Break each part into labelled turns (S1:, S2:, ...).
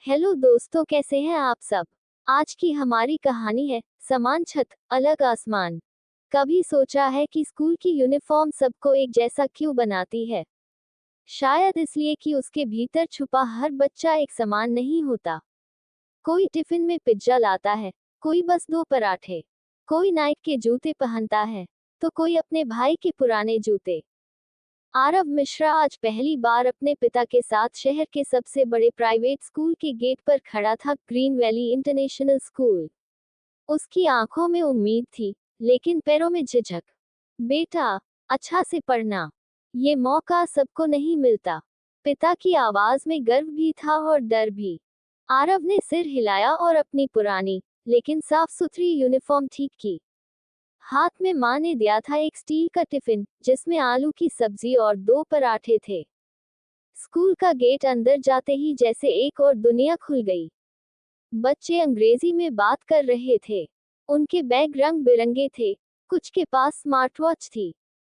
S1: Hello दोस्तों, कैसे हैं आप सब। आज की हमारी कहानी है समान छत अलग आसमान। कभी सोचा है कि स्कूल की यूनिफॉर्म सबको एक जैसा क्यों बनाती है? शायद इसलिए कि उसके भीतर छुपा हर बच्चा एक समान नहीं होता। कोई टिफिन में पिज्जा लाता है, कोई बस 2 पराठे, कोई नाइक के जूते पहनता है, तो कोई अपने भाई के पुराने जूते। आरव मिश्रा आज पहली बार अपने पिता के साथ शहर के सबसे बड़े प्राइवेट स्कूल के गेट पर खड़ा था, ग्रीन वैली इंटरनेशनल स्कूल। उसकी आंखों में उम्मीद थी, लेकिन पैरों में झिझक। बेटा, अच्छा से पढ़ना, ये मौका सबको नहीं मिलता। पिता की आवाज में गर्व भी था और डर भी। आरव ने सिर हिलाया और अपनी पुरानी लेकिन साफ सुथरी यूनिफॉर्म ठीक की। हाथ में माँ ने दिया था एक स्टील का टिफिन, जिसमें आलू की सब्जी और 2 पराठे थे। स्कूल का गेट अंदर जाते ही जैसे एक और दुनिया खुल गई। बच्चे अंग्रेजी में बात कर रहे थे। उनके बैग रंग बिरंगे थे, कुछ के पास स्मार्ट वॉच थी।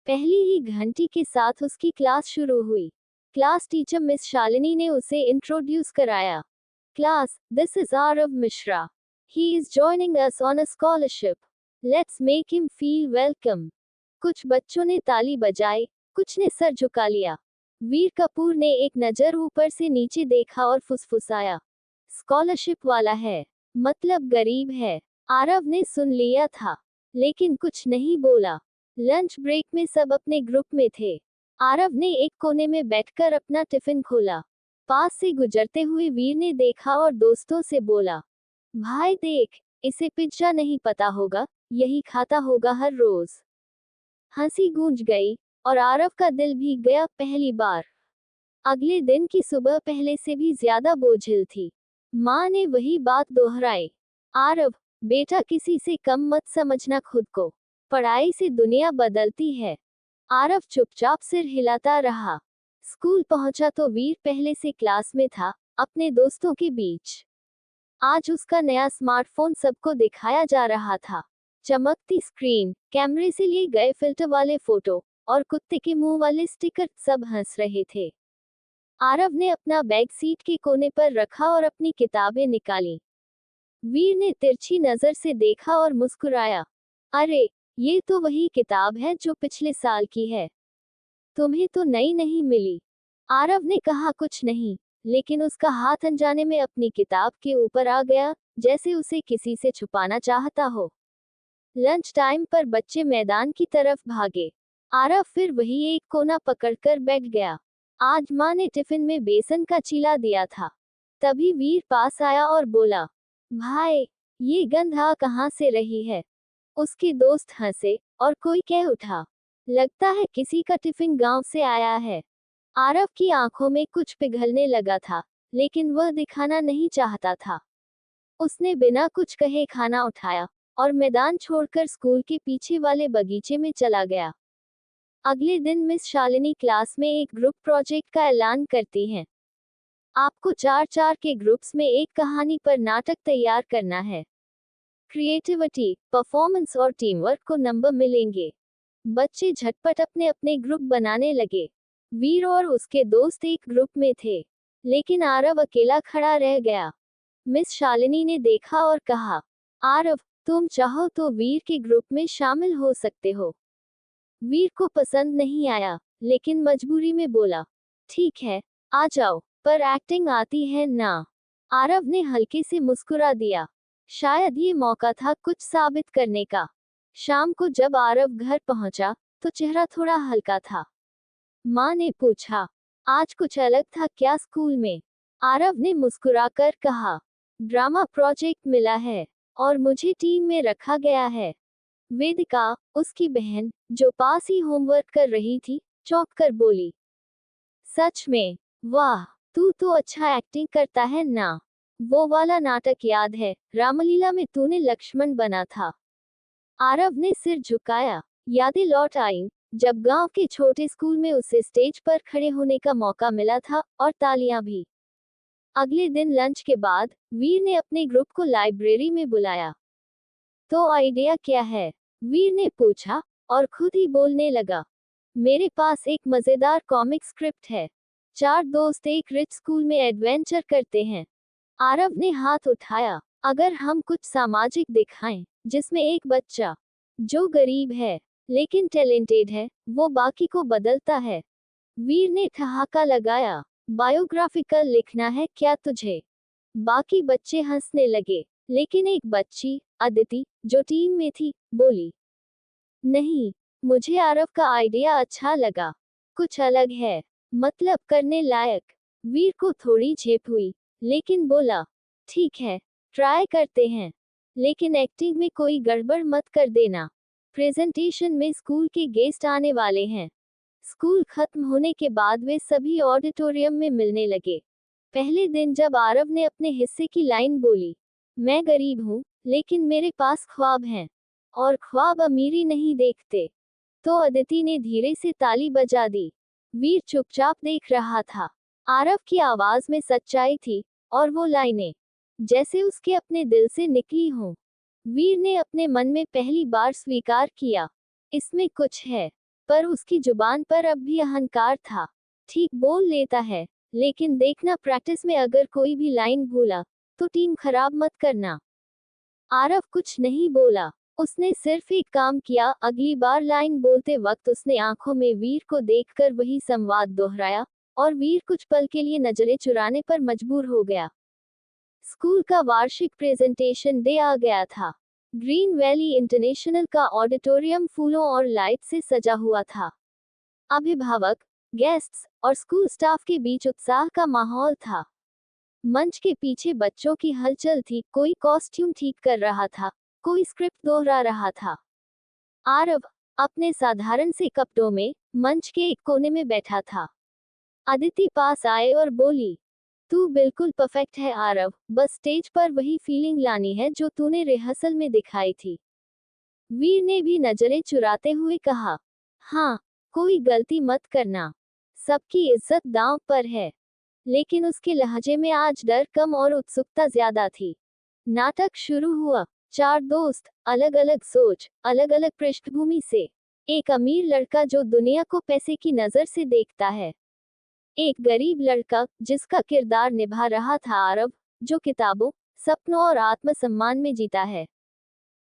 S1: पहली ही घंटी के साथ उसकी क्लास शुरू हुई। क्लास टीचर मिस शालिनी ने उसे इंट्रोड्यूस कराया। Class, this is Aarav Mishra. He is joining us on a scholarship. Let's make him feel welcome. कुछ बच्चों ने ताली बजाई, कुछ ने सर झुका लिया। वीर कपूर ने एक नजर ऊपर से नीचे देखा और फुसफुसाया, स्कॉलरशिप वाला है, मतलब गरीब है। आरव ने सुन लिया था, लेकिन कुछ नहीं बोला। लंच ब्रेक में सब अपने ग्रुप में थे। आरव ने एक कोने में बैठकर अपना टिफिन खोला। पास से गुजरते हुए वीर ने देखा और दोस्तों से बोला, भाई देख, इसे पिज्जा नहीं पता होगा, यही खाता होगा हर रोज। हंसी गूंज गई और आरव का दिल भीग गया पहली बार। अगले दिन की सुबह पहले से भी ज्यादा बोझिल थी। माँ ने वही बात दोहराई, आरव बेटा, किसी से कम मत समझना खुद को, पढ़ाई से दुनिया बदलती है। आरव चुपचाप सिर हिलाता रहा। स्कूल पहुंचा तो वीर पहले से क्लास में था, अपने दोस्तों के बीच। आज उसका नया स्मार्टफोन सबको दिखाया जा रहा था। चमकती स्क्रीन, कैमरे से लिए गए फिल्टर वाले फोटो और कुत्ते के मुंह वाले स्टिकर, सब हंस रहे थे। आरव ने अपना बैग सीट के कोने पर रखा और अपनी किताबें निकाली। वीर ने तिरछी नजर से देखा और मुस्कुराया, अरे, ये तो वही किताब है जो पिछले साल की है। तुम्हें तो नई नहीं मिली। आरव ने कहा कुछ नहीं, लेकिन उसका हाथ अनजाने में अपनी किताब के ऊपर आ गया, जैसे उसे किसी से छुपाना चाहता हो। लंच टाइम पर बच्चे मैदान की तरफ भागे। आरव फिर वही एक कोना पकड़कर बैठ गया। आज माँ ने टिफिन में बेसन का चीला दिया था। तभी वीर पास आया और बोला, भाई, ये गंध आ कहाँ से रही है? उसके दोस्त हंसे और कोई कह उठा, लगता है किसी का टिफिन गांव से आया है। आरव की आंखों में कुछ पिघलने लगा था, लेकिन वह दिखाना नहीं चाहता था। उसने बिना कुछ कहे खाना उठाया और मैदान छोड़कर स्कूल के पीछे वाले बगीचे में चला गया। अगले दिन मिस शालिनी क्लास में एक ग्रुप प्रोजेक्ट का ऐलान करती हैं। आपको 4-4 के ग्रुप्स में एक कहानी पर नाटक तैयार करना है। क्रिएटिविटी, परफॉर्मेंस और टीम वर्क को नंबर मिलेंगे। बच्चे झटपट अपने अपने ग्रुप बनाने लगे। वीर और उसके दोस्त एक ग्रुप में थे, लेकिन आरव अकेला खड़ा रह गया। मिस शालिनी ने देखा और कहा, आरव, तुम चाहो तो वीर के ग्रुप में शामिल हो सकते हो। वीर को पसंद नहीं आया, लेकिन मजबूरी में बोला, ठीक है, आ जाओ, पर एक्टिंग आती है ना? आरव ने हल्के से मुस्कुरा दिया। शायद ये मौका था कुछ साबित करने का। शाम को जब आरव घर पहुंचा, तो चेहरा थोड़ा हल्का था। माँ ने पूछा, आज कुछ अलग था क्या स्कूल में? आरव ने मुस्कुराकर कहा, ड्रामा प्रोजेक्ट मिला है और मुझे टीम में रखा गया है। वेदिका, उसकी बहन, जो पास ही होमवर्क कर रही थी, चौंक कर बोली, सच में? वाह, तू तो अच्छा एक्टिंग करता है ना। वो वाला नाटक याद है, रामलीला में तूने लक्ष्मण बना था। आरव ने सिर झुकाया। यादें लौट आईं, जब गांव के छोटे स्कूल में उसे स्टेज पर खड़े होने का मौका मिला था, और तालियां भी। अगले दिन लंच के बाद वीर ने अपने ग्रुप को लाइब्रेरी में बुलाया। तो आइडिया क्या है? वीर ने पूछा और खुद ही बोलने लगा, मेरे पास एक मजेदार कॉमिक स्क्रिप्ट है। 4 दोस्त एक रिच स्कूल में एडवेंचर करते हैं। आरव ने हाथ उठाया। अगर हम कुछ सामाजिक दिखाएं, जिसमें एक बच्चा जो गरीब है लेकिन टैलेंटेड है, वो बाकी को बदलता है। वीर ने ठहाका लगाया। बायोग्राफिकल लिखना है क्या तुझे? बाकी बच्चे हंसने लगे, लेकिन एक बच्ची, अदिति, जो टीम में थी, बोली, नहीं, मुझे आरव का आइडिया अच्छा लगा। कुछ अलग है, मतलब करने लायक। वीर को थोड़ी झेप हुई, लेकिन बोला, ठीक है, ट्राई करते हैं, लेकिन एक्टिंग में कोई गड़बड़ मत कर देना। प्रेजेंटेशन में स्कूल के गेस्ट आने वाले हैं। स्कूल खत्म होने के बाद वे सभी ऑडिटोरियम में मिलने लगे। पहले दिन जब आरव ने अपने हिस्से की लाइन बोली, मैं गरीब हूँ, लेकिन मेरे पास ख्वाब हैं, और ख्वाब अमीरी नहीं देखते, तो अदिति ने धीरे से ताली बजा दी। वीर चुपचाप देख रहा था। आरव की आवाज में सच्चाई थी, और वो लाइनें जैसे उसके अपने दिल से निकली हों। वीर ने अपने मन में पहली बार स्वीकार किया, इसमें कुछ है, पर उसकी जुबान पर अब भी अहंकार था। ठीक बोल लेता है, लेकिन देखना प्रैक्टिस में अगर कोई भी लाइन भूला, तो टीम खराब मत करना। आरव कुछ नहीं बोला। उसने सिर्फ एक काम किया, अगली बार लाइन बोलते वक्त उसने आंखों में वीर को देखकर वही संवाद दोहराया, और वीर कुछ पल के लिए नजरें चुराने पर मजबूर हो गया। स्कूल का वार्षिक प्रेजेंटेशन डे आ गया था। ग्रीन वैली इंटरनेशनल का ऑडिटोरियम फूलों और लाइट से सजा हुआ था। अभिभावक, गेस्ट्स और स्कूल स्टाफ के बीच उत्साह का माहौल था। मंच के पीछे बच्चों की हलचल थी, कोई कॉस्ट्यूम ठीक कर रहा था, कोई स्क्रिप्ट दोहरा रहा था। आरव अपने साधारण से कपड़ों में मंच के एक कोने में बैठा था। अदिति पास आए और बोली, तू बिल्कुल परफेक्ट है आरव, बस स्टेज पर वही फीलिंग लानी है जो तूने रिहर्सल में दिखाई थी। वीर ने भी नजरें चुराते हुए कहा, हाँ, कोई गलती मत करना, सबकी इज्जत दांव पर है। लेकिन उसके लहजे में आज डर कम और उत्सुकता ज्यादा थी। नाटक शुरू हुआ। 4 दोस्त, अलग अलग सोच, अलग अलग पृष्ठभूमि से। एक अमीर लड़का जो दुनिया को पैसे की नजर से देखता है। एक गरीब लड़का जिसका किरदार निभा रहा था आरव, जो किताबों, सपनों और आत्मसम्मान में जीता है।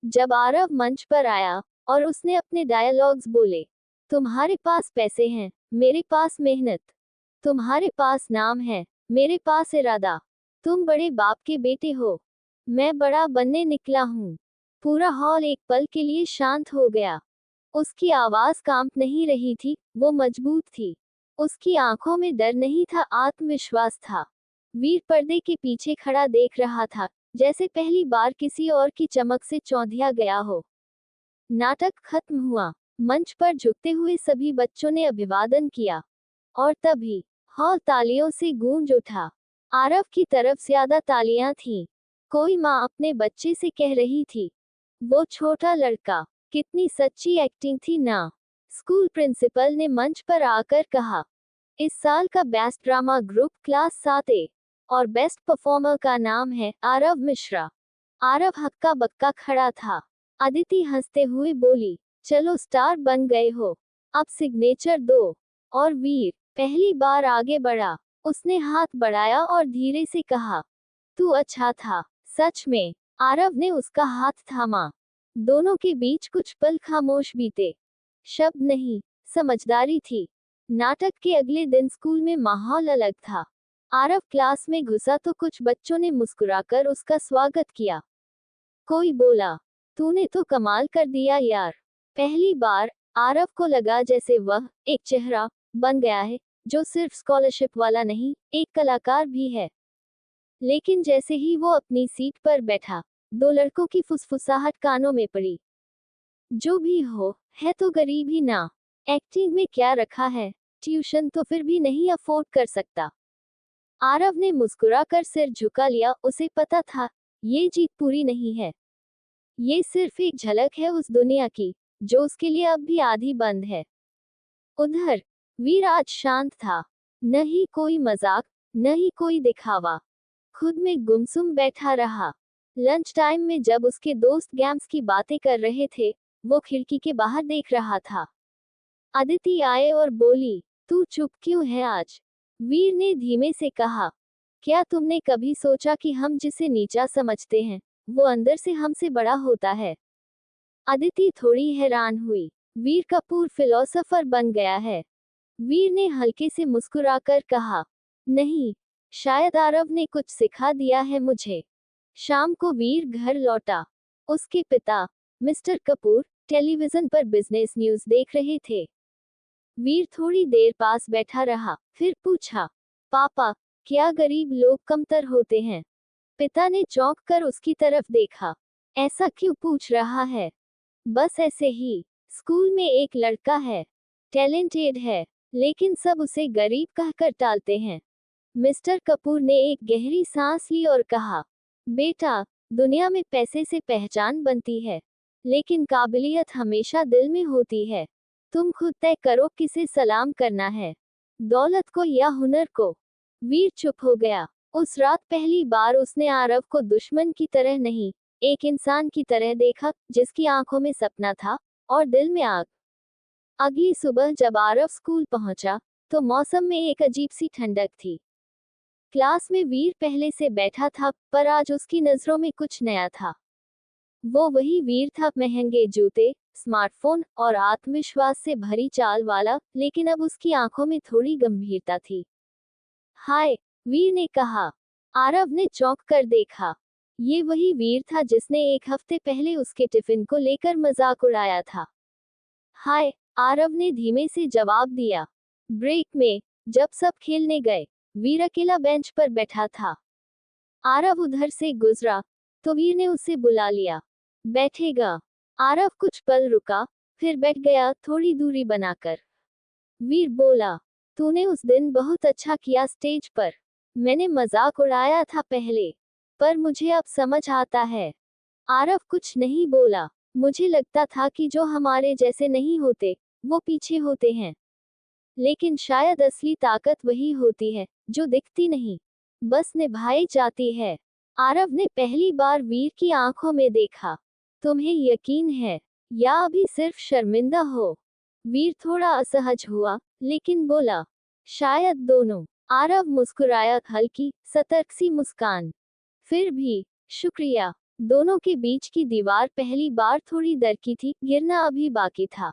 S1: जब आरव मंच पर आया और उसने अपने डायलॉग्स बोले, तुम्हारे पास पैसे हैं, मेरे पास मेहनत। तुम्हारे पास नाम है, मेरे पास इरादा। तुम बड़े बाप के बेटे हो, मैं बड़ा बनने निकला हूँ। पूरा हॉल एक पल के लिए शांत हो गया। उसकी आवाज कांप नहीं रही थी, वो मजबूत थी। उसकी आंखों में डर नहीं था, आत्मविश्वास था। वीर पर्दे के पीछे खड़ा देख रहा था, जैसे पहली बार किसी और की चमक से चौंधिया गया हो। नाटक खत्म हुआ। मंच पर झुकते हुए सभी बच्चों ने अभिवादन किया, और तभी हॉल तालियों से गूंज उठा। आरव की तरफ ज्यादा तालियां थीं। कोई माँ अपने बच्चे से कह रही थी, वो छोटा लड़का, कितनी सच्ची एक्टिंग थी ना। स्कूल प्रिंसिपल ने मंच पर आकर कहा, इस साल का best drama group class 7A, और बेस्ट परफॉर्मर का नाम है आरव मिश्रा। आरव हक्का बक्का खड़ा था। अदिति हंसते हुए बोली, चलो स्टार बन गए हो, अब सिग्नेचर दो। और वीर पहली बार आगे बढ़ा। उसने हाथ बढ़ाया और धीरे से कहा, तू अच्छा था, सच में। आरव ने उसका हाथ थामा। दोनों के बीच कुछ पल खामोश बीते। शब्द नहीं, समझदारी थी। नाटक के अगले दिन स्कूल में माहौल अलग था। आरव क्लास में घुसा तो कुछ बच्चों ने मुस्कुराकर उसका स्वागत किया। कोई बोला, तूने तो कमाल कर दिया यार। पहली बार आरव को लगा जैसे वह एक चेहरा बन गया है, जो सिर्फ स्कॉलरशिप वाला नहीं, एक कलाकार भी है। लेकिन जैसे ही वो अपनी सीट पर बैठा, 2 लड़कों की फुसफुसाहट कानों में पड़ी। जो भी हो, है तो गरीब ही ना। एक्टिंग में क्या रखा है, ट्यूशन तो फिर भी नहीं अफोर्ड कर सकता। आरव ने मुस्कुराकर सिर झुका लिया, उसे पता था, ये जीत पूरी नहीं है। ये सिर्फ एक झलक है उस दुनिया की, जो उसके लिए अब भी आधी बंद है। उधर वीर आज शांत था। न ही कोई मजाक, न ही कोई दिखावा। खुद में गुमसुम बैठा रहा। लंच टाइम में जब उसके दोस्त गेम्स की बातें कर रहे थे, वो खिड़की के बाहर देख रहा था। अदिति आए और बोली, तू चुप क्यों है आज? वीर ने धीमे से कहा, क्या तुमने कभी सोचा कि हम जिसे नीचा समझते हैं, वो अंदर से हमसे बड़ा होता है? अदिति थोड़ी हैरान हुई। वीर कपूर फिलोसोफर बन गया है। वीर ने हल्के से मुस्कुराकर कहा, नहीं, शायद आरव ने कुछ सिखा दिया है मुझे। शाम को वीर घर लौटा। उसके पिता, मिस्टर कपूर, टेलीविजन पर बिजनेस न्यूज़ देख रहे थे। वीर थोड़ी देर पास बैठा रहा, फिर पूछा, पापा, क्या गरीब लोग कमतर होते हैं? पिता ने चौंक कर उसकी तरफ देखा। ऐसा क्यों पूछ रहा है? बस ऐसे ही। स्कूल में एक लड़का है, टैलेंटेड है, लेकिन सब उसे गरीब कहकर टालते हैं। मिस्टर कपूर ने एक गहरी सांस ली और कहा, बेटा, दुनिया में पैसे से पहचान बनती है, लेकिन काबिलियत हमेशा दिल में होती है। तुम खुद तय करो किसे सलाम करना है, दौलत को या हुनर को। वीर चुप हो गया। उस रात पहली बार उसने आरव को दुश्मन की तरह नहीं, एक इंसान की तरह देखा, जिसकी आंखों में सपना था और दिल में आग। अगली सुबह जब आरव स्कूल पहुंचा, तो मौसम में एक अजीब सी ठंडक थी। क्लास में वीर पहले से बैठा था, पर आज उसकी नजरों में कुछ नया था। वो वही वीर था, महंगे जूते, स्मार्टफोन और आत्मविश्वास से भरी चाल वाला, लेकिन अब उसकी आंखों में थोड़ी गंभीरता थी। हाय, वीर ने कहा। आरव ने चौंक कर देखा। ये वही वीर था जिसने एक हफ्ते पहले उसके टिफिन को लेकर मजाक उड़ाया था। हाय, आरव ने धीमे से जवाब दिया। ब्रेक में, जब सब खेलने गए, वीर अकेला बेंच पर बैठा था। आरव उधर से गुजरा, तो वीर ने उसे बुला लिया। बैठेगा? आरव कुछ पल रुका, फिर बैठ गया, थोड़ी दूरी बनाकर। वीर बोला, तूने उस दिन बहुत अच्छा किया स्टेज पर। मैंने मजाक उड़ाया था पहले, पर मुझे अब समझ आता है। आरव कुछ नहीं बोला। मुझे लगता था कि जो हमारे जैसे नहीं होते, वो पीछे होते हैं। लेकिन शायद असली ताकत वही होती है, जो दिखती नहीं, बस निभाई जाती है। आरव ने पहली बार वीर की आंखों में देखा। तुम्हें यकीन है, या अभी सिर्फ शर्मिंदा हो? वीर थोड़ा असहज हुआ, लेकिन बोला, शायद दोनों। आरव मुस्कुराया, हल्की, सतर्क सी मुस्कान। फिर भी, शुक्रिया। दोनों के बीच की दीवार पहली बार थोड़ी दरकी थी, गिरना अभी बाकी था।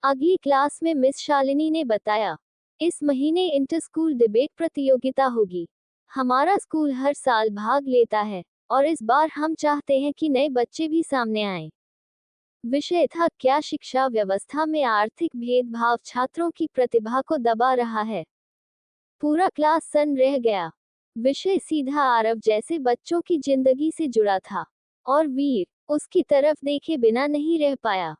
S1: अगली क्लास में मिस शालिनी ने बताया, इस महीने इंटर स्कूल डिबेट प्रतियोगिता होगी। हमारा स्कूल हर साल भाग लेता है, और इस बार हम चाहते हैं कि नए बच्चे भी सामने आएं। विषय था, क्या शिक्षा व्यवस्था में आर्थिक भेदभाव छात्रों की प्रतिभा को दबा रहा है। पूरा क्लास सन्न रह गया। विषय सीधा आरव जैसे बच्चों की जिंदगी से जुड़ा था, और वीर उसकी तरफ देखे बिना नहीं रह पाया।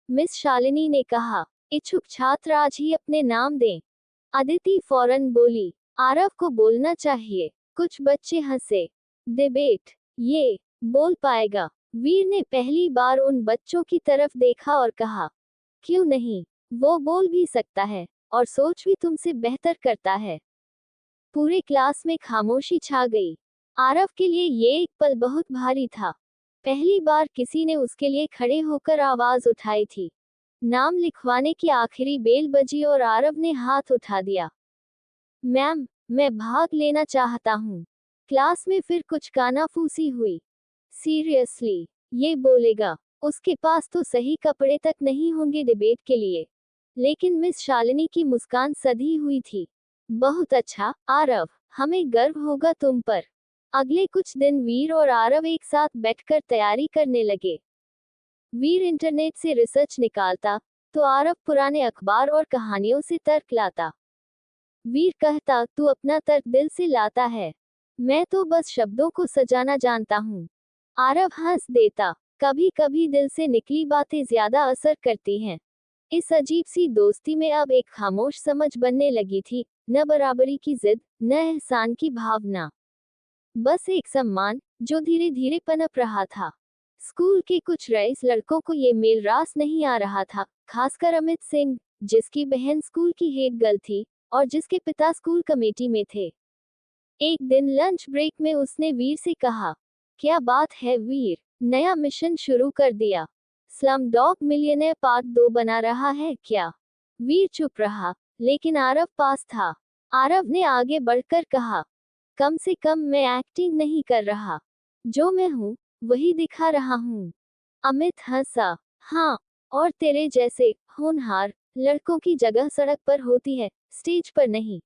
S1: मिस शालिनी ने कहा, इच्छुक छात्र आज ही अपने नाम दें। अदिति फौरन बोली, आरव को बोलना चाहिए। कुछ बच्चे हंसे। डिबेट, ये बोल पाएगा? वीर ने पहली बार उन बच्चों की तरफ देखा और कहा, क्यों नहीं, वो बोल भी सकता है, और सोच भी तुमसे बेहतर करता है। पूरे क्लास में खामोशी छा गई। आरव के लिए ये एक पल बहुत भारी था। पहली बार किसी ने उसके लिए खड़े होकर आवाज उठाई थी। नाम लिखवाने की आखिरी बेल बजी और आरव ने हाथ उठा दिया। मैम, मैं भाग लेना चाहता हूँ। क्लास में फिर कुछ कानाफूसी हुई। सीरियसली, ये बोलेगा? उसके पास तो सही कपड़े तक नहीं होंगे डिबेट के लिए। लेकिन मिस शालिनी की मुस्कान सधी हुई थी। बहुत अच्छा, आरव, हमें गर्व होगा तुम पर। अगले कुछ दिन वीर और आरव एक साथ बैठकर तैयारी करने लगे। वीर इंटरनेट से रिसर्च निकालता, तो आरव पुराने अखबार और कहानियों से तर्क लाता। वीर कहता, तू अपना तर्क दिल से लाता है, मैं तो बस शब्दों को सजाना जानता हूँ। आरव हंस देता, कभी कभी दिल से निकली बातें ज्यादा असर करती हैं। इस अजीब सी दोस्ती में अब एक खामोश समझ बनने लगी थी, न बराबरी की जिद, न एहसान की भावना, बस एक सम्मान, जो धीरे धीरे पनप रहा था। स्कूल के कुछ रईस लड़कों को ये मेल रास नहीं आ रहा था, खासकर अमित सिंह, जिसकी बहन स्कूल की हेड गर्ल थी, और जिसके पिता स्कूल कमेटी में थे। एक दिन लंच ब्रेक में उसने वीर से कहा, क्या बात है वीर, नया मिशन शुरू कर दिया? स्लम डॉग मिलियनेयर पार्ट 2 बना रहा है क्या? वीर चुप रहा, लेकिन आरव पास था। आरव ने आगे बढ़कर कहा, कम से कम मैं एक्टिंग नहीं कर रहा। जो मैं हूँ वही दिखा रहा हूँ। अमित हंसा। हाँ, और तेरे जैसे होनहार लड़कों की जगह सड़क पर होती है, स्टेज पर नहीं।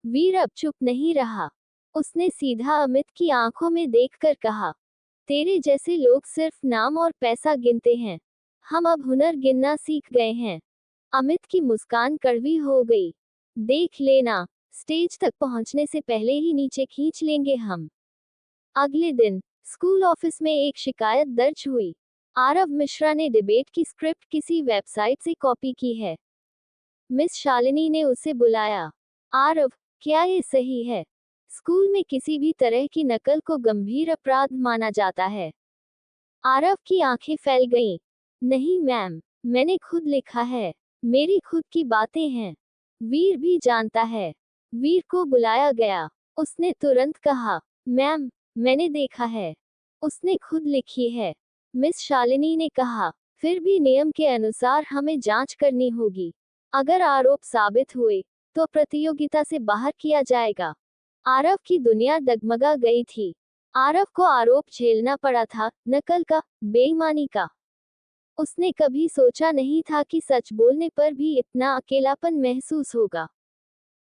S1: वीर अब चुप नहीं रहा। उसने सीधा अमित की आंखों में देखकर कहा, तेरे जैसे लोग सिर्फ नाम और पैसा गिनते हैं। हम अब हुनर गिनना सीख गए हैं। अमित की मुस्कान कड़वी हो गई। देख लेना, स्टेज तक पहुंचने से पहले ही नीचे खींच लेंगे हम। अगले दिन स्कूल ऑफिस में एक शिकायत दर्ज हुई। आरव मिश्रा ने डिबेट की स्क्रिप्ट किसी वेबसाइट से कॉपी की है। मिस शालिनी ने उसे बुलाया। आरव, क्या ये सही है? स्कूल में किसी भी तरह की नकल को गंभीर अपराध माना जाता है। आरव की आंखें फैल गईं। नहीं मैम, मैंने खुद लिखा है। मेरी खुद की बातें हैं। वीर भी जानता है। वीर को बुलाया गया। उसने तुरंत कहा, मैम, मैंने देखा है। उसने खुद लिखी है। मिस शालिनी ने कहा, फिर भी नियम के अनुसार हमें जांच करनी होगी। अगर आरोप साबित हुए तो प्रतियोगिता से बाहर किया जाएगा। आरव की दुनिया डगमगा गई थी। आरव को आरोप झेलना पड़ा था, नकल का, बेईमानी का। उसने कभी सोचा नहीं था कि सच बोलने पर भी इतना अकेलापन महसूस होगा।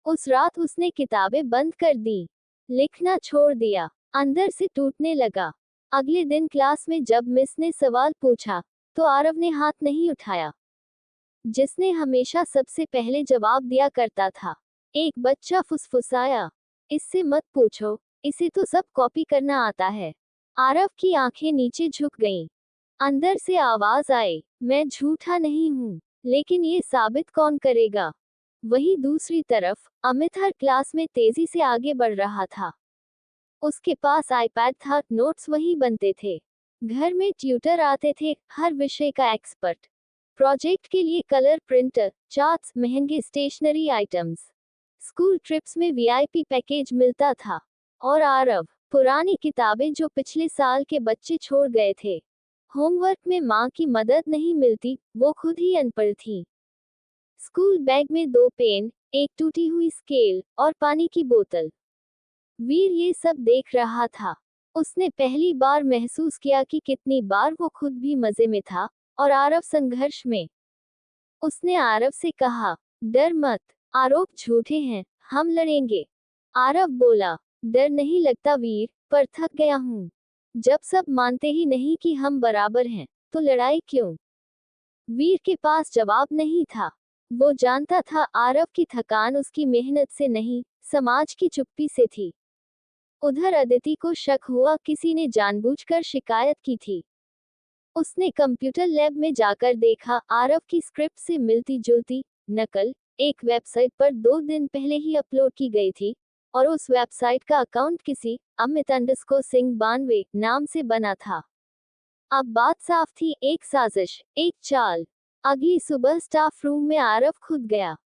S1: उस रात उसने किताबें बंद कर दी। लिखना छोड़ दिया। अंदर से टूटने लगा। अगले दिन क्लास में जब मिस ने सवाल पूछा तो आरव ने हाथ नहीं उठाया। जिसने हमेशा सबसे पहले जवाब दिया करता था। एक बच्चा फुसफुसाया, इससे मत पूछो, इसे तो सब कॉपी करना आता है। आरव की आंखें नीचे झुक गईं। अंदर से आवाज आई, मैं झूठा नहीं हूँ, लेकिन ये साबित कौन करेगा? वहीं दूसरी तरफ अमित हर क्लास में तेजी से आगे बढ़ रहा था। उसके पास आईपैड था, नोट्स वही बनते थे। घर में ट्यूटर आते थे, हर विषय का एक्सपर्ट। प्रोजेक्ट के लिए कलर प्रिंटर, चार्ट्स, महंगे स्टेशनरी आइटम्स। स्कूल ट्रिप्स में वीआईपी पैकेज मिलता था। और आरव, पुरानी किताबें जो पिछले साल के बच्चे छोड़ गए थे। होमवर्क में माँ की मदद नहीं मिलती, वो खुद ही अनपढ़ थी। स्कूल बैग में 2 पेन, एक टूटी हुई स्केल और पानी की बोतल। वीर ये सब देख रहा था। उसने पहली बार महसूस किया कि कितनी बार वो खुद भी मजे में था और आरव संघर्ष में। उसने आरव से कहा, डर मत, आरोप झूठे हैं, हम लड़ेंगे। आरव बोला, डर नहीं लगता वीर, पर थक गया हूँ। जब सब मानते ही नहीं कि हम बराबर हैं, तो लड़ाई क्यों? वीर के पास जवाब नहीं था। वो जानता था आरव की थकान उसकी मेहनत से नहीं, समाज की चुप्पी से थी। उधर अदिति को शक हुआ किसी ने जानबूझकर शिकायत की थी। उसने कंप्यूटर लैब में जाकर देखा, आरव की स्क्रिप्ट से मिलती जुलती नकल एक वेबसाइट पर 2 दिन पहले ही अपलोड की गई थी, और उस वेबसाइट का अकाउंट किसी अमित_सिंह 92 नाम से बना था। अब बात साफ थी, एक साजिश, एक चाल। अगली सुबह स्टाफ रूम में आरव खुद गया।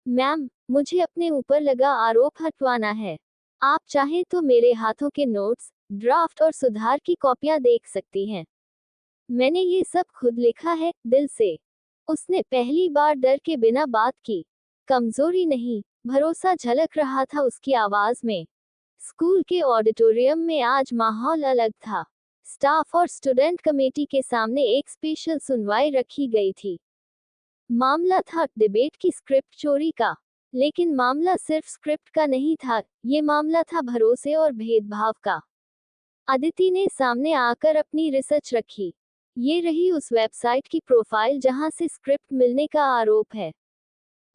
S1: मैम, मुझे अपने ऊपर लगा आरोप हटवाना है। आप चाहें तो मेरे हाथों के नोट्स, ड्राफ्ट और सुधार की कॉपियां देख सकती हैं। मैंने ये सब खुद लिखा है, दिल से। उसने पहली बार डर के बिना बात की। कमजोरी नहीं, भरोसा झलक रहा था उसकी आवाज में। स्कूल के ऑडिटोरियम में आज माहौल अलग था। स्टाफ और स्टूडेंट कमेटी के सामने एक स्पेशल सुनवाई रखी गई थी। मामला था डिबेट की स्क्रिप्ट चोरी का। लेकिन मामला सिर्फ स्क्रिप्ट का नहीं था, ये मामला था भरोसे और भेदभाव का। अदिति ने सामने आकर अपनी रिसर्च रखी। ये रही उस वेबसाइट की प्रोफाइल जहां से स्क्रिप्ट मिलने का आरोप है।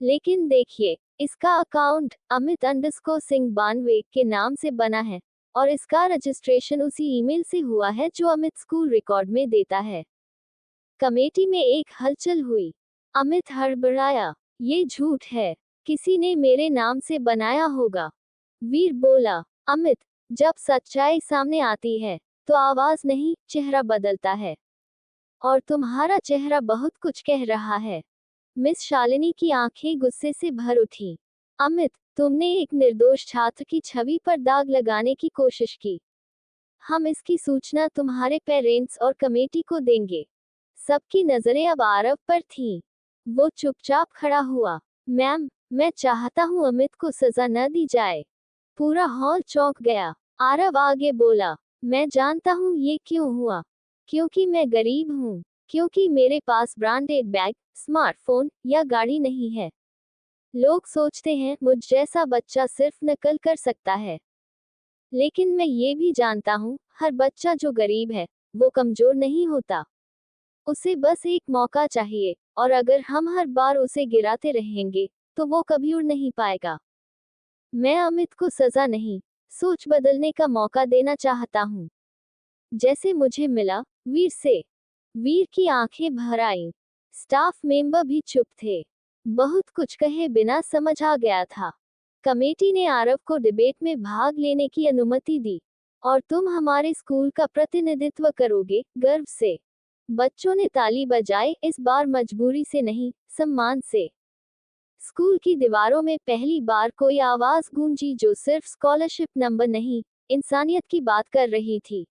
S1: लेकिन देखिए, इसका अकाउंट अमित_सिंह 92 के नाम से बना है, और इसका रजिस्ट्रेशन उसी ईमेल से हुआ है जो अमित स्कूल रिकॉर्ड में देता है। कमेटी में एक हलचल हुई। अमित हड़बड़ाया, ये झूठ है, किसी ने मेरे नाम से बनाया होगा। वीर बोला, अमित, जब सच्चाई सामने आती है तो आवाज नहीं, चेहरा बदलता है। और तुम्हारा चेहरा बहुत कुछ कह रहा है। मिस शालिनी की आंखें गुस्से से भर उठी। अमित, तुमने एक निर्दोष छात्र की छवि पर दाग लगाने की कोशिश की। हम इसकी सूचना तुम्हारे पेरेंट्स और कमेटी को देंगे। सबकी नजरें अब आरव पर थीं। वो चुपचाप खड़ा हुआ। मैम, मैं चाहता हूँ अमित को सजा न दी जाए। पूरा हॉल चौंक गया। आरव आगे बोला, मैं जानता हूँ ये क्यों हुआ। क्योंकि मैं गरीब हूँ। क्योंकि मेरे पास ब्रांडेड बैग, स्मार्टफोन या गाड़ी नहीं है। लोग सोचते हैं मुझ जैसा बच्चा सिर्फ नकल कर सकता है। लेकिन मैं ये भी जानता हूँ, हर बच्चा जो गरीब है, वो कमजोर नहीं होता। उसे बस एक मौका चाहिए, और अगर हम हर बार उसे गिराते रहेंगे, तो वो कभी उड़ नहीं पाएगा। मैं अमित को सजा नहीं, सोच बदलने का मौका देना चाहता हूँ। जैसे मुझे मिला, वीर से। वीर की आंखें भर आईं। स्टाफ मेंबर भी चुप थे। बहुत कुछ कहे बिना समझ आ गया था। कमेटी ने आरव को डिबेट में भाग लेने की अनुमति दी। और तुम हमारे स्कूल का प्रतिनिधित्व करोगे, गर्व से। बच्चों ने ताली बजाई, इस बार मजबूरी से नहीं, सम्मान से। स्कूल की दीवारों में पहली बार कोई आवाज गूंजी जो सिर्फ स्कॉलरशिप नंबर नहीं, इंसानियत की बात कर रही थी।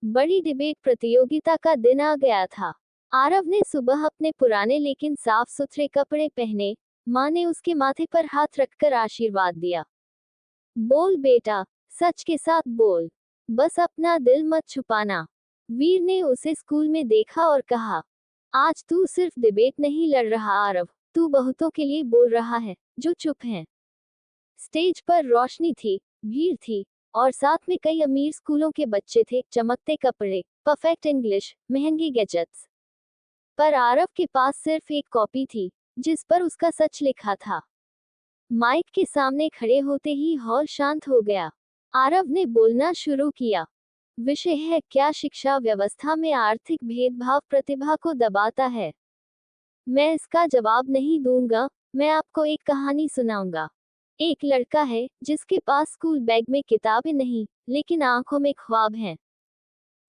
S1: बड़ी डिबेट प्रतियोगिता का दिन आ गया था। आरव ने सुबह अपने पुराने लेकिन साफ सुथरे कपड़े पहने। माँ ने उसके माथे पर हाथ रखकर आशीर्वाद दिया। बोल बेटा, सच के साथ बोल। बस अपना दिल मत छुपाना। वीर ने उसे स्कूल में देखा और कहा, आज तू सिर्फ डिबेट नहीं लड़ रहा आरव, तू बहुतों के लिए बोल रहा है, जो चुप हैं। स्टेज पर रोशनी थी, भीड़ थी, और साथ में कई अमीर स्कूलों के बच्चे थे, चमकते कपड़े, परफेक्ट इंग्लिश, महंगे गैजेट्स। पर आरव के पास सिर्फ एक कॉपी थी, जिस पर उसका सच लिखा था। माइक के सामने खड़े होते ही हॉल शांत हो गया। आरव ने बोलना शुरू किया। विषय है, क्या शिक्षा व्यवस्था में आर्थिक भेदभाव प्रतिभा को दबाता है। मैं इसका जवाब नहीं दूंगा, मैं आपको एक कहानी सुनाऊंगा। एक लड़का है, जिसके पास स्कूल बैग में किताबें नहीं, लेकिन आंखों में ख्वाब हैं।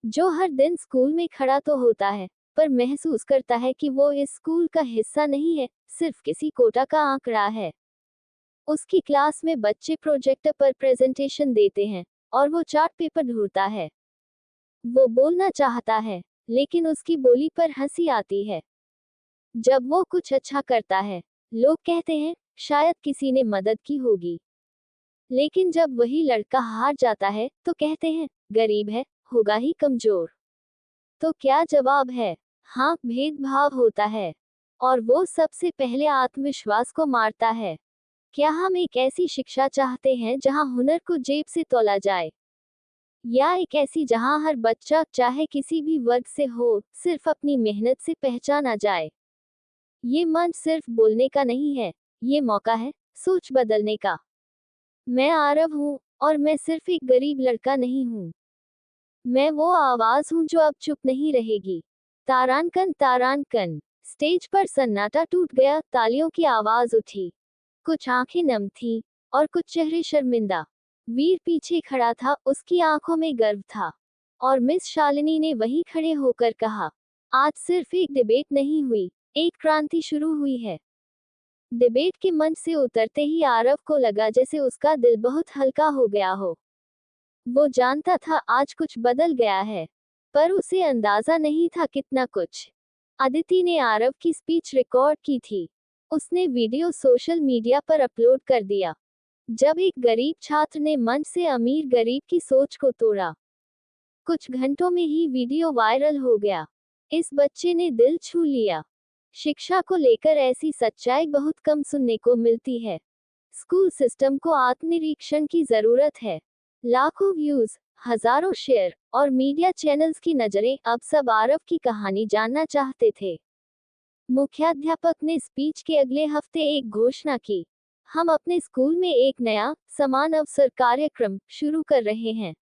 S1: जो हर दिन स्कूल में खड़ा तो होता है, पर महसूस करता है कि वो इस स्कूल का हिस्सा नहीं है, सिर्फ किसी कोटा का आंकड़ा है। उसकी क्लास में बच्चे प्रोजेक्टर पर प्रेजेंटेशन देते हैं, और वो चार्ट पेपर ढूंढता है। वो बोलना चाहता है, लेकिन उसकी बोली पर हंसी आती है। जब वो कुछ अच्छा करता है, लोग कहते हैं, शायद किसी ने मदद की होगी। लेकिन जब वही लड़का हार जाता है, तो कहते हैं, गरीब है, होगा ही कमजोर। तो क्या जवाब है? हाँ, भेदभाव होता है। और वो सबसे पहले आत्मविश्वास को मारता है। क्या हम एक ऐसी शिक्षा चाहते हैं जहां हुनर को जेब से तौला जाए? या एक ऐसी जहां हर बच्चा, चाहे किसी भी वर्ग से हो, सिर्फ अपनी मेहनत से पहचाना जाए? ये मंच सिर्फ बोलने का नहीं है, ये मौका है सोच बदलने का। मैं आरव हूँ, और मैं सिर्फ एक गरीब लड़का नहीं हूँ। मैं वो आवाज हूँ जो अब चुप नहीं रहेगी। तारांकन तारांकन। स्टेज पर सन्नाटा टूट गया, तालियों की आवाज उठी। कुछ आंखें नम थीं, और कुछ चेहरे शर्मिंदा। वीर पीछे खड़ा था, उसकी आंखों में गर्व था। और मिस शालिनी ने वहीं खड़े होकर कहा, आज सिर्फ एक डिबेट नहीं हुई, एक क्रांति शुरू हुई है। डिबेट के मंच से उतरते ही आरव को लगा जैसे उसका दिल बहुत हल्का हो गया हो। वो जानता था आज कुछ बदल गया है, पर उसे अंदाजा नहीं था कितना कुछ। अदिति ने आरव की स्पीच रिकॉर्ड की थी। उसने वीडियो सोशल मीडिया पर अपलोड कर दिया। जब एक गरीब छात्र ने मंच से अमीर गरीब की सोच को तोड़ा, कुछ घंटों में ही वीडियो वायरल हो गया। इस बच्चे ने दिल छू लिया। शिक्षा को लेकर ऐसी सच्चाई बहुत कम सुनने को मिलती है। स्कूल सिस्टम को आत्मनिरीक्षण की जरूरत है। लाखों व्यूज, हजारों शेयर, और मीडिया चैनल्स की नजरें अब सब आरव की कहानी जानना चाहते थे। मुख्याध्यापक ने स्पीच के अगले हफ्ते एक घोषणा की। हम अपने स्कूल में एक नया, समान अवसर कार्यक्रम शुरू कर रहे हैं।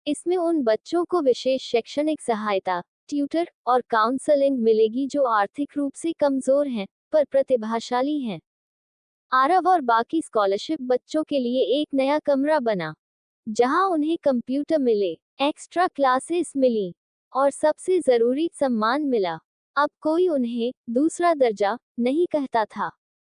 S1: इसमें उन बच्चों को विशेष शैक्षणिक सहायता, ट्यूटर और काउंसलिंग मिलेगी जो आर्थिक रूप से कमजोर हैं, पर प्रतिभाशाली हैं। आरव और बाकी स्कॉलरशिप बच्चों के लिए एक नया कमरा बना, जहां उन्हें कंप्यूटर मिले, एक्स्ट्रा क्लासेस मिली, और सबसे जरूरी सम्मान मिला। अब कोई उन्हें दूसरा दर्जा नहीं कहता था।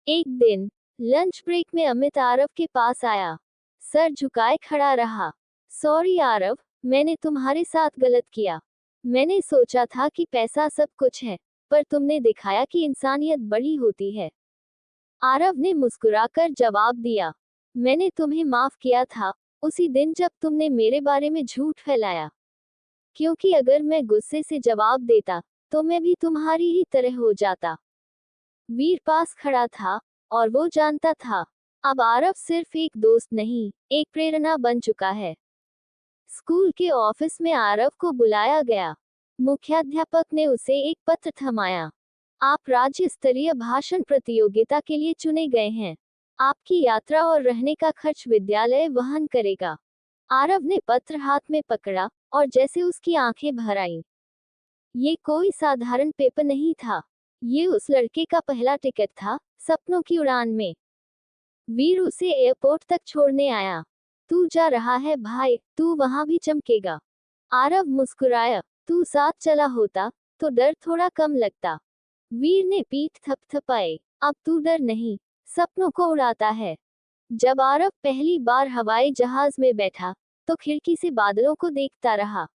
S1: एक दिन लंच ब्रेक में अमित आरव के पास आया। सर झुकाए खड़ा रहा। सॉरी आरव, मैंने तुम्हारे साथ गलत किया। मैंने सोचा था कि पैसा सब कुछ है, पर तुमने दिखाया कि इंसानियत बड़ी होती है। आरव ने मुस्कुराकर जवाब दिया, मैंने तुम्हें माफ किया था उसी दिन जब तुमने मेरे बारे में झूठ फैलाया, क्योंकि अगर मैं गुस्से से जवाब देता तो मैं भी तुम्हारी ही तरह हो जाता। वीर पास खड़ा था और वो जानता था अब आरव सिर्फ एक दोस्त नहीं, एक प्रेरणा बन चुका है। स्कूल के ऑफिस में आरव को बुलाया गया। मुख्याध्यापक ने उसे एक पत्र थमाया। आप राज्य स्तरीय भाषण प्रतियोगिता के लिए चुने गए हैं। आपकी यात्रा और रहने का खर्च विद्यालय वहन करेगा। आरव ने पत्र हाथ में पकड़ा और जैसे उसकी आंखें भर आईं। ये कोई साधारण पेपर नहीं था, ये उस लड़के का पहला टिकट था सपनों की उड़ान में। वीर उसे एयरपोर्ट तक छोड़ने आया। तू जा रहा है भाई, तू वहां भी चमकेगा। आरव मुस्कुराया। तू साथ चला होता तो डर थोड़ा कम लगता। वीर ने पीठ थपथपाई। अब तू डर नहीं, सपनों को उड़ाता है। जब आरव पहली बार हवाई जहाज में बैठा तो खिड़की से बादलों को देखता रहा।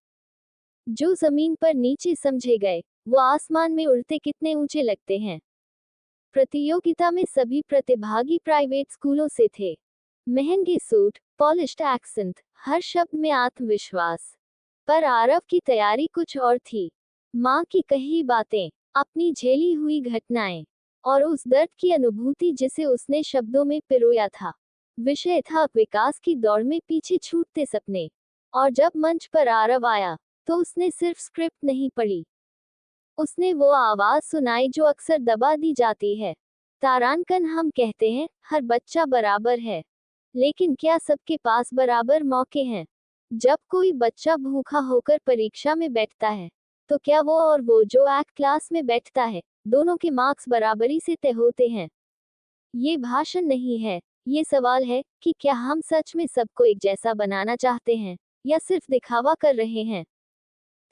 S1: जो जमीन पर नीचे समझे गए, वो आसमान में उड़ते कितने ऊंचे लगते हैं। प्रतियोगिता में सभी प्रतिभागी प्राइवेट स्कूलों से थे। महंगे सूट, पॉलिश्ड एक्सेंट, हर शब्द में आत्मविश्वास। पर आरव की तैयारी कुछ और थी। माँ की कही बातें, अपनी झेली हुई घटनाएं और उस दर्द की अनुभूति जिसे उसने शब्दों में पिरोया था। विषय था विकास की दौड़ में पीछे छूटते सपने। और जब मंच पर आरव आया तो उसने सिर्फ स्क्रिप्ट नहीं पढ़ी, उसने वो आवाज सुनाई जो अक्सर दबा दी जाती है। तारांकन हम कहते हैं हर बच्चा बराबर है, लेकिन क्या सबके पास बराबर मौके हैं? जब कोई बच्चा भूखा होकर परीक्षा में बैठता है तो क्या वो और वो जो एक क्लास में बैठता है, दोनों के मार्क्स बराबरी से तय होते हैं? ये भाषण नहीं है, ये सवाल है कि क्या हम सच में सबको एक जैसा बनाना चाहते हैं या सिर्फ दिखावा कर रहे हैं?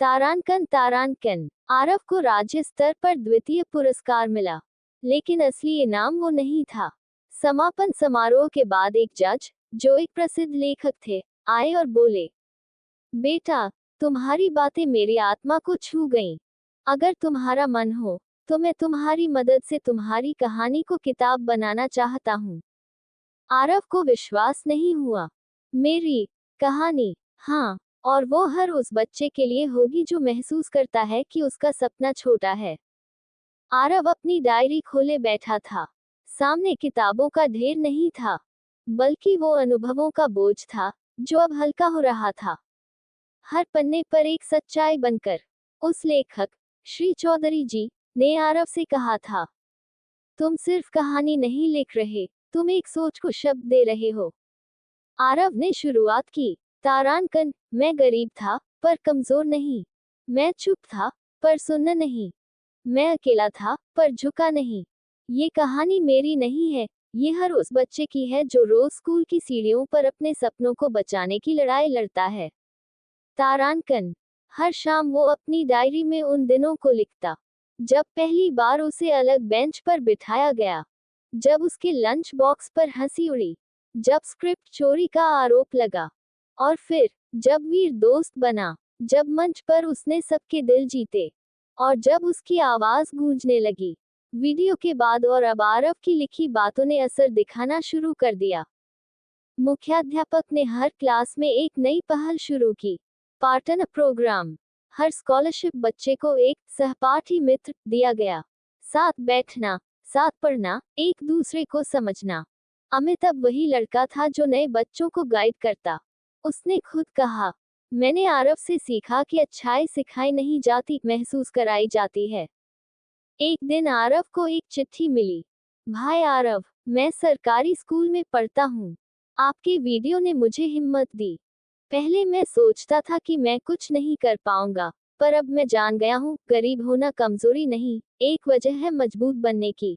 S1: तारांकन आरव को राज्य स्तर पर द्वितीय पुरस्कार मिला, लेकिन असली इनाम वो नहीं था। समापन समारोह के बाद एक जज, जो एक प्रसिद्ध लेखक थे, आए और बोले, बेटा, तुम्हारी बातें मेरी आत्मा को छू गईं। अगर तुम्हारा मन हो तो मैं तुम्हारी मदद से तुम्हारी कहानी को किताब बनाना चाहता हूँ। आरव को विश्वास नहीं हुआ। मेरी कहानी? हाँ, और वो हर उस बच्चे के लिए होगी जो महसूस करता है कि उसका सपना छोटा है। आरव अपनी डायरी खोले बैठा था। सामने किताबों का ढेर नहीं था, बल्कि वो अनुभवों का बोझ था जो अब हल्का हो रहा था, हर पन्ने पर एक सच्चाई बनकर। उस लेखक, श्री चौधरी जी, ने आरव से कहा था, तुम सिर्फ कहानी नहीं लिख रहे, तुम एक सोच को शब्द दे रहे हो। आरव ने शुरुआत की। तारांकन, मैं गरीब था पर कमजोर नहीं। मैं चुप था पर सुनना नहीं। मैं अकेला था पर झुका नहीं। ये कहानी मेरी नहीं है, ये हर उस बच्चे की है जो रोज स्कूल की सीढ़ियों पर अपने सपनों को बचाने की लड़ाई लड़ता है। तारांकन, हर शाम वो अपनी डायरी में उन दिनों को लिखता, जब पहली बार उसे अलग बेंच पर बिठाया गया, जब उसके लंच बॉक्स पर हंसी उड़ी, जब स्क्रिप्ट चोरी का आरोप लगा, और फिर जब वीर दोस्त बना, जब मंच पर उसने सबके दिल जीते, और जब उसकी आवाज गूंजने लगी। वीडियो के बाद और अब आरव की लिखी बातों ने असर दिखाना शुरू कर दिया। मुख्याध्यापक ने हर क्लास में एक नई पहल शुरू की, पार्टनर प्रोग्राम। हर स्कॉलरशिप बच्चे को एक सहपाठी मित्र दिया गया। साथ बैठना, साथ पढ़ना, एक दूसरे को समझना। अमित अब वही लड़का था जो नए बच्चों को गाइड करता। उसने खुद कहा, मैंने आरव से सीखा कि अच्छाई सिखाई नहीं जाती, महसूस कराई जाती है। एक दिन आरव को एक चिट्ठी मिली। भाई आरव, मैं सरकारी स्कूल में पढ़ता हूँ। आपके वीडियो ने मुझे हिम्मत दी। पहले मैं सोचता था कि मैं कुछ नहीं कर पाऊंगा, पर अब मैं जान गया हूँ, गरीब होना कमजोरी नहीं, एक वजह है मजबूत बनने की।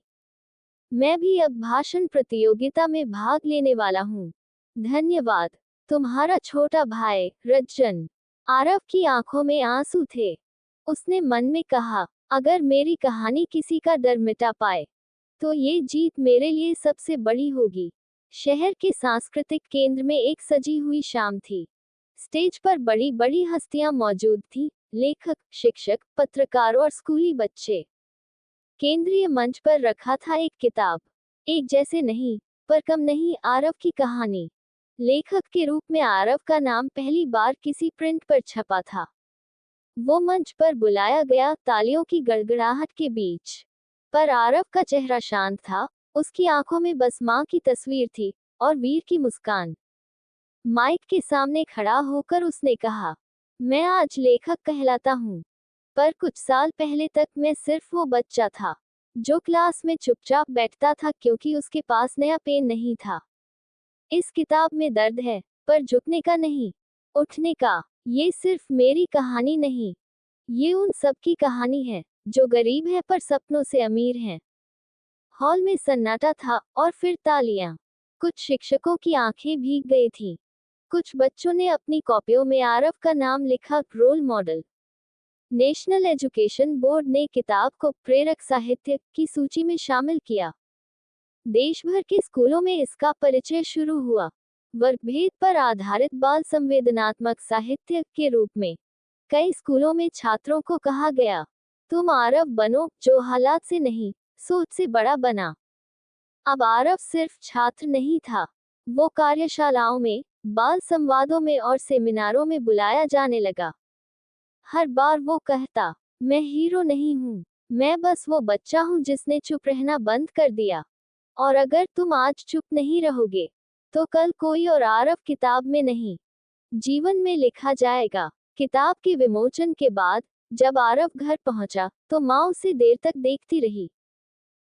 S1: मैं भी अब भाषण प्रतियोगिता में भाग लेने वाला हूँ। धन्यवाद। तुम्हारा छोटा भाई, रज्जन। आरव की आंखों में आंसू थे। उसने मन में कहा, अगर मेरी कहानी किसी का डर मिटा पाए, तो ये जीत मेरे लिए सबसे बड़ी होगी। शहर के सांस्कृतिक केंद्र में एक सजी हुई शाम थी। स्टेज पर बड़ी बड़ी हस्तियां मौजूद थीं, लेखक, शिक्षक, पत्रकार और स्कूली बच्चे। केंद्रीय मंच पर रखा था एक किताब, एक जैसे नहीं, पर कम नहीं, आरव की कहानी। लेखक के रूप में आरव का नाम पहली बार किसी प्रिंट पर छपा था। वो मंच पर बुलाया गया, तालियों की गड़गड़ाहट के बीच। पर आरव का चेहरा शांत था, उसकी आंखों में बस मां की तस्वीर थी और वीर की मुस्कान। माइक के सामने खड़ा होकर उसने कहा, मैं आज लेखक कहलाता हूँ, पर कुछ साल पहले तक मैं सिर्फ वो बच्चा था जो क्लास में चुपचाप बैठता था क्योंकि उसके पास नया पेन नहीं था। इस किताब में दर्द है, पर झुकने का नहीं, उठने का। ये सिर्फ मेरी कहानी नहीं, ये उन सब की कहानी है जो गरीब है पर सपनों से अमीर हैं। हॉल में सन्नाटा था और फिर तालियां। कुछ शिक्षकों की आंखें भीग गई थीं। कुछ बच्चों ने अपनी कॉपियों में आरव का नाम लिखा, role model. National education board ने किताब को प्रेरक साहित्य की सूची में शामिल किया। देश भर के स्कूलों में इसका परिचय शुरू हुआ, वर्गभेद पर आधारित बाल संवेदनात्मक साहित्य के रूप में। कई स्कूलों में छात्रों को कहा गया, तुम आरव बनो जो हालात से नहीं, सोच से बड़ा बना। अब आरव सिर्फ छात्र नहीं था, वो कार्यशालाओं में, बाल संवादों में और सेमिनारों में बुलाया जाने लगा। हर बार वो कहता, मैं हीरो नहीं हूँ, मैं बस वो बच्चा हूँ जिसने चुप रहना बंद कर दिया। और अगर तुम आज चुप नहीं रहोगे, तो कल कोई और आरव किताब में नहीं, जीवन में लिखा जाएगा। किताब के विमोचन के बाद जब आरव घर पहुंचा, तो माँ उसे देर तक देखती रही।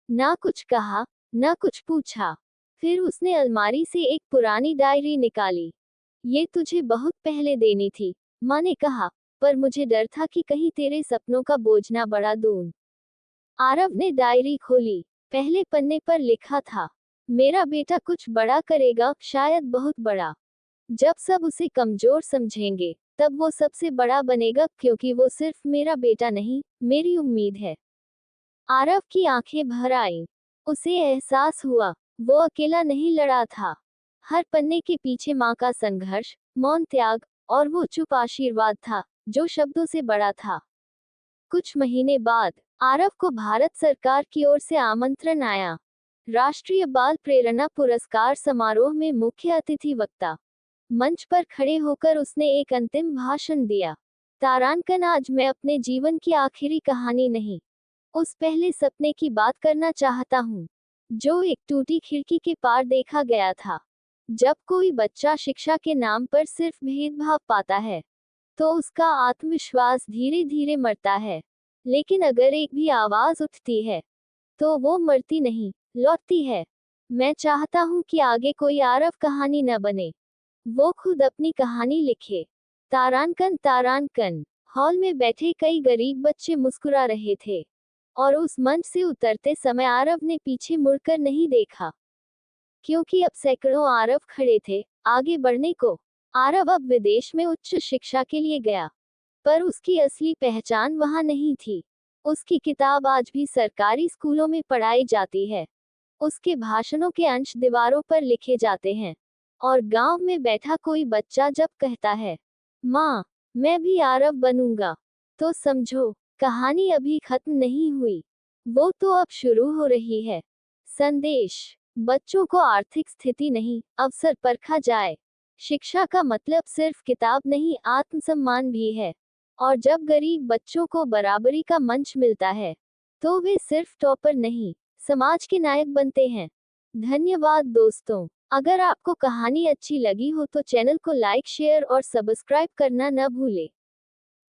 S1: ना कुछ कहा, ना कुछ पूछा। फिर उसने अलमारी से एक पुरानी डायरी निकाली। ये तुझे बहुत पहले देनी थी, माँ ने कहा, पर मुझे डर था कि कहीं तेरे सपनों का बोझ ना बढ़ा दूं। आरव ने डायरी खोली। पहले पन्ने पर लिखा था, मेरा बेटा कुछ बड़ा करेगा, शायद बहुत बड़ा। जब सब उसे कमजोर समझेंगे, तब वो सबसे बड़ा बनेगा, क्योंकि वो सिर्फ मेरा बेटा नहीं, मेरी उम्मीद है। आरव की आंखें भर आईं। उसे एहसास हुआ, वो अकेला नहीं लड़ा था। हर पन्ने के पीछे माँ का संघर्ष, मौन त्याग, और वो चुप आशीर्वाद था जो शब्दों से बड़ा था। कुछ महीने बाद आरव को भारत सरकार की ओर से आमंत्रण आया। राष्ट्रीय बाल प्रेरणा पुरस्कार समारोह में मुख्य अतिथि वक्ता। मंच पर खड़े होकर उसने एक अंतिम भाषण दिया। तारांकन, आज मैं अपने जीवन की आखिरी कहानी नहीं, उस पहले सपने की बात करना चाहता हूँ जो एक टूटी खिड़की के पार देखा गया था। जब कोई बच्चा शिक्षा के नाम पर सिर्फ भेदभाव पाता है, तो उसका आत्मविश्वास धीरे धीरे मरता है। लेकिन अगर एक भी आवाज उठती है, तो वो मरती नहीं, लौटती है। मैं चाहता हूँ कि आगे कोई आरव कहानी न बने, वो खुद अपनी कहानी लिखे। तारांकन, तारांकन। हॉल में बैठे कई गरीब बच्चे मुस्कुरा रहे थे, और उस मंच से उतरते समय आरव ने पीछे मुड़कर नहीं देखा, क्योंकि अब सैकड़ों आरव खड़े थे आगे बढ़ने को। आरव अब विदेश में उच्च शिक्षा के लिए गया, पर उसकी असली पहचान वहां नहीं थी। उसकी किताब आज भी सरकारी स्कूलों में पढ़ाई जाती है। उसके भाषणों के अंश दीवारों पर लिखे जाते हैं, और गांव में बैठा कोई बच्चा जब कहता है, माँ, मैं भी आरव बनूंगा, तो समझो, कहानी अभी खत्म नहीं हुई, वो तो अब शुरू हो रही है। संदेश, बच्चों को आर्थिक स्थिति नहीं, अवसर परखा जाए। शिक्षा का मतलब सिर्फ किताब नहीं, आत्मसम्मान भी है। और जब गरीब बच्चों को बराबरी का मंच मिलता है, तो वे सिर्फ टॉपर नहीं, समाज के नायक बनते हैं। धन्यवाद दोस्तों। अगर आपको कहानी अच्छी लगी हो तो चैनल को लाइक, शेयर और सब्सक्राइब करना न भूलें।